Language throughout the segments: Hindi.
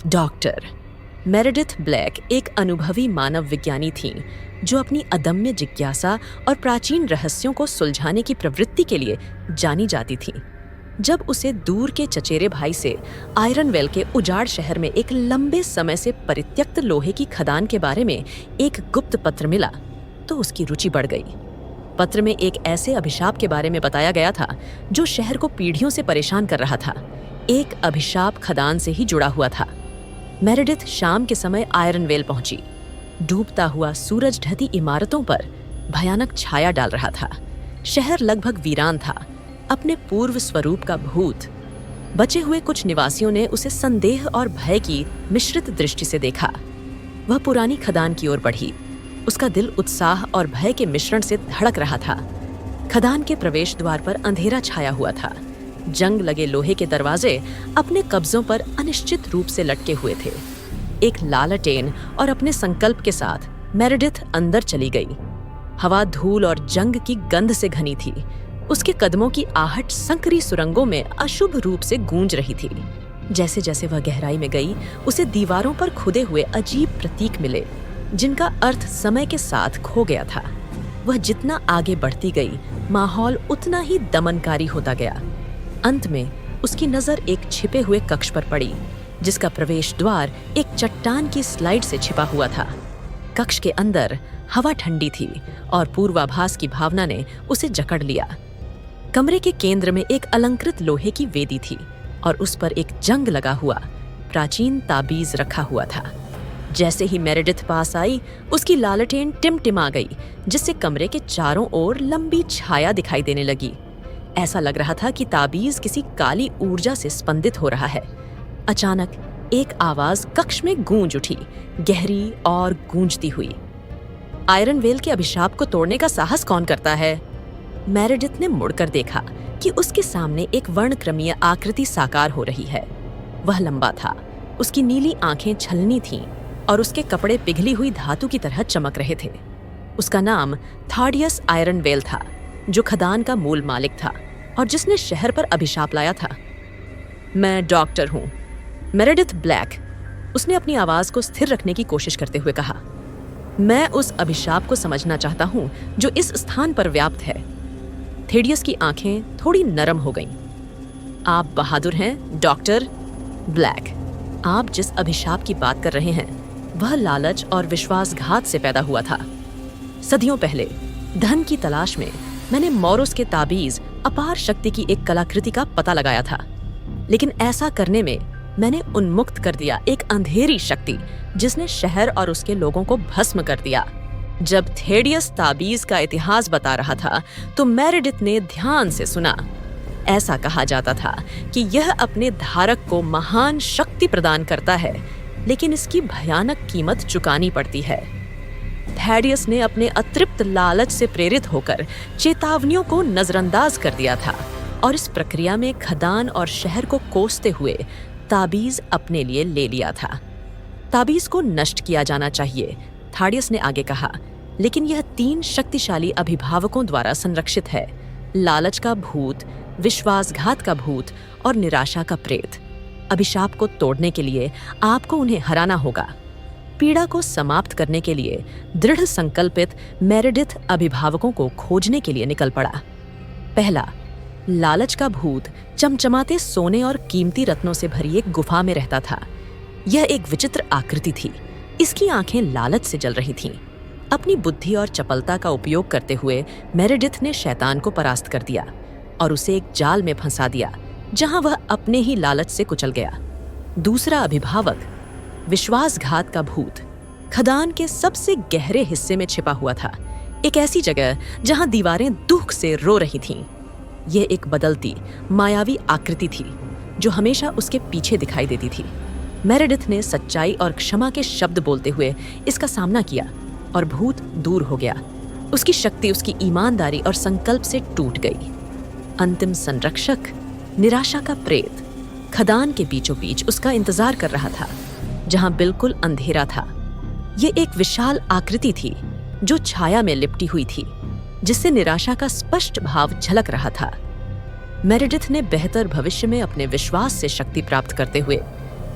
डॉक्टर मेरेडिथ ब्लैक एक अनुभवी मानव विज्ञानी थीं जो अपनी अदम्य जिज्ञासा और प्राचीन रहस्यों को सुलझाने की प्रवृत्ति के लिए जानी जाती थीं। जब उसे दूर के चचेरे भाई से आयरनवेल के उजाड़ शहर में एक लंबे समय से परित्यक्त लोहे की खदान के बारे में एक गुप्त पत्र मिला तो उसकी रुचि बढ़ गई। पत्र में एक ऐसे अभिशाप के बारे में बताया गया था जो शहर को पीढ़ियों से परेशान कर रहा था। एक अभिशाप खदान से ही जुड़ा हुआ था। मेरेडिथ शाम के समय आयरनवेल पहुंची। डूबता हुआ सूरज ढलती इमारतों पर भयानक छाया डाल रहा था। शहर लगभग वीरान था, अपने पूर्व स्वरूप का भूत। बचे हुए कुछ निवासियों ने उसे संदेह और भय की मिश्रित दृष्टि से देखा। वह पुरानी खदान की ओर बढ़ी। उसका दिल उत्साह और भय के मिश्रण से धड़क रहा था। खदान के प्रवेश द्वार पर अंधेरा छाया हुआ था। जंग लगे लोहे के दरवाजे अपने कब्जों पर अनिश्चित रूप से लटके हुए थे। एक लालटेन और अपने संकल्प के साथ मेरेडिथ अंदर चली गई। हवा धूल और जंग की गंध से घनी थी। उसके कदमों की आहट संकरी सुरंगों में अशुभ रूप से गूंज रही थी। जैसे जैसे वह गहराई में गई, उसे दीवारों पर खुदे हुए अजीब प्रतीक मिले जिनका अर्थ समय के साथ खो गया था। वह जितना आगे बढ़ती गई, माहौल उतना ही दमनकारी होता गया। अंत में उसकी नजर एक छिपे हुए कक्ष पर पड़ी जिसका प्रवेश द्वार एक चट्टान की स्लाइड से छिपा हुआ था। कक्ष के अंदर हवा ठंडी थी और पूर्वाभास की भावना ने उसे जकड़ लिया। कमरे के केंद्र में एक अलंकृत लोहे की वेदी थी और उस पर एक जंग लगा हुआ प्राचीन ताबीज रखा हुआ था। जैसे ही मेरेडिथ पास आई, उसकी लालटेन टिमटिमा गई जिससे कमरे के चारों ओर लंबी छाया दिखाई देने लगी। ऐसा लग रहा था कि ताबीज किसी काली ऊर्जा से स्पंदित हो रहा है। अचानक एक आवाज कक्ष में गूंज उठी, गहरी और गूंजती हुई। आयरनवेल के अभिशाप को तोड़ने का साहस कौन करता है? मेरेडिथ ने मुड़कर देखा कि उसके सामने एक वर्णक्रमीय आकृति साकार हो रही है। वह लंबा था, उसकी नीली आंखें छलनी थीं और उसके कपड़े पिघली हुई धातु की तरह चमक रहे थे। उसका नाम थाडियस आयरनवेल था, जो खदान का मूल मालिक था और जिसने शहर पर अभिशाप लाया था। मैं डॉक्टर हूँ, मेरेडिथ ब्लैक, उसने अपनी आवाज को स्थिर रखने की कोशिश करते हुए कहा। मैं उस अभिशाप को समझना चाहता हूँ जो इस स्थान पर व्याप्त है। थेडियस की आंखें थोड़ी नरम हो गईं। आप बहादुर हैं, डॉक्टर ब्लैक। आप जिस अभिशाप की बात कर रहे हैं वह लालच और विश्वासघात से पैदा हुआ था। सदियों पहले धन की तलाश में मैंने मॉरोस के ताबीज अपार शक्ति की एक कलाकृति का पता लगाया था, लेकिन ऐसा करने में मैंने उन्मुक्त कर दिया एक अंधेरी शक्ति जिसने शहर और उसके लोगों को भस्म कर दिया। जब थेडियस ताबीज का इतिहास बता रहा था तो मेरेडिथ ने ध्यान से सुना। ऐसा कहा जाता था कि यह अपने धारक को महान शक्ति प्रदान करता है, लेकिन इसकी भयानक कीमत चुकानी पड़ती है। थेडियस ने अपने अतृप्त लालच से प्रेरित होकर चेतावनियों को नजरअंदाज कर दिया था और इस प्रक्रिया में खदान और शहर को कोसते हुए ताबीज अपने लिए ले लिया था। ताबीज को नष्ट किया जाना चाहिए, थाडियस ने आगे कहा, लेकिन यह 3 शक्तिशाली अभिभावकों द्वारा संरक्षित है। लालच का भूत, विश्वासघात का भूत और निराशा का प्रेत। अभिशाप को तोड़ने के लिए आपको उन्हें हराना होगा। पीड़ा को समाप्त करने के लिए दृढ़ संकल्पित मेरेडिथ अभिभावकों को खोजने के लिए निकल पड़ा। पहला, लालच का भूत चमचमाते सोने और कीमती रत्नों से भरी एक गुफा में रहता था। यह एक विचित्र आकृति थी। इसकी आंखें लालच से जल रही थीं। अपनी बुद्धि और चपलता का उपयोग करते हुए मेरेडिथ ने शैतान को परास्त कर दिया और उसे एक जाल में फंसा दिया जहां वह अपने ही लालच से कुचल गया। दूसरा अभिभावक, विश्वासघात का भूत, खदान के सबसे गहरे हिस्से में छिपा हुआ था, एक ऐसी जगह जहां दीवारें दुख से रो रही थीं। यह एक बदलती, मायावी आकृति थी जो हमेशा उसके पीछे दिखाई देती थी। मेरेडिथ ने सच्चाई और क्षमा के शब्द बोलते हुए इसका सामना किया और भूत दूर हो गया। उसकी शक्ति उसकी ईमानदारी और संकल्प से टूट गई। अंतिम संरक्षक, निराशा का प्रेत, खदान के बीचों बीच उसका इंतजार कर रहा था, जहां बिल्कुल अंधेरा था। ये एक विशाल आकृति थी जो छाया में लिपटी हुई थी, जिससे निराशा का स्पष्ट भाव झलक रहा था। मेरेडिथ ने बेहतर भविष्य में अपने विश्वास से शक्ति प्राप्त करते हुए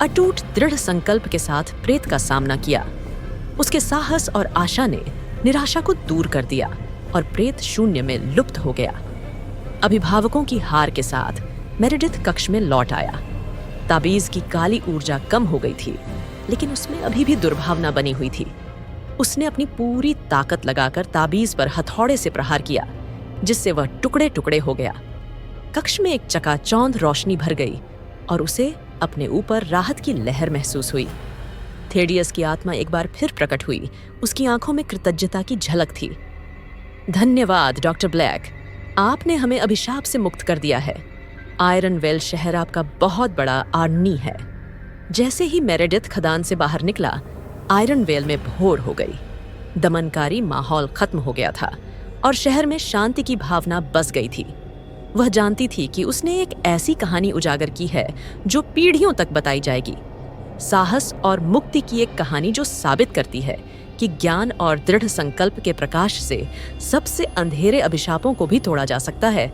अटूट दृढ़ संकल्प के साथ प्रेत का सामना किया। उसके साहस और आशा ने निराशा को दूर कर दिया और प्रेत शून्य में लुप्त हो गया। अभिभावकों की हार के साथ मेरेडिथ कक्ष में लौट आया। ताबीज की काली ऊर्जा कम हो गई थी, लेकिन उसमें अभी भी दुर्भावना बनी हुई थी। उसने अपनी पूरी ताकत लगाकर ताबीज पर हथौड़े से प्रहार किया, जिससे वह टुकड़े टुकड़े हो गया। कक्ष में एक चकाचौंध रोशनी भर गई और उसे अपने ऊपर राहत की लहर महसूस हुई। थेडियस की आत्मा एक बार फिर प्रकट हुई। उसकी आंखों में कृतज्ञता की झलक थी। धन्यवाद डॉक्टर ब्लैक, आपने हमें अभिशाप से मुक्त कर दिया है। आयरनवेल शहर आपका बहुत बड़ा आर्नी है। जैसे ही मेरेडिथ खदान से बाहर निकला, आयरनवेल में भोर हो गई। दमनकारी माहौल खत्म हो गया था और शहर में शांति की भावना बस गई थी। वह जानती थी कि उसने एक ऐसी कहानी उजागर की है जो पीढ़ियों तक बताई जाएगी। साहस और मुक्ति की एक कहानी जो साबित करती है कि ज्ञान और दृढ़ संकल्प के प्रकाश से सबसे अंधेरे अभिशापों को भी तोड़ा जा सकता है।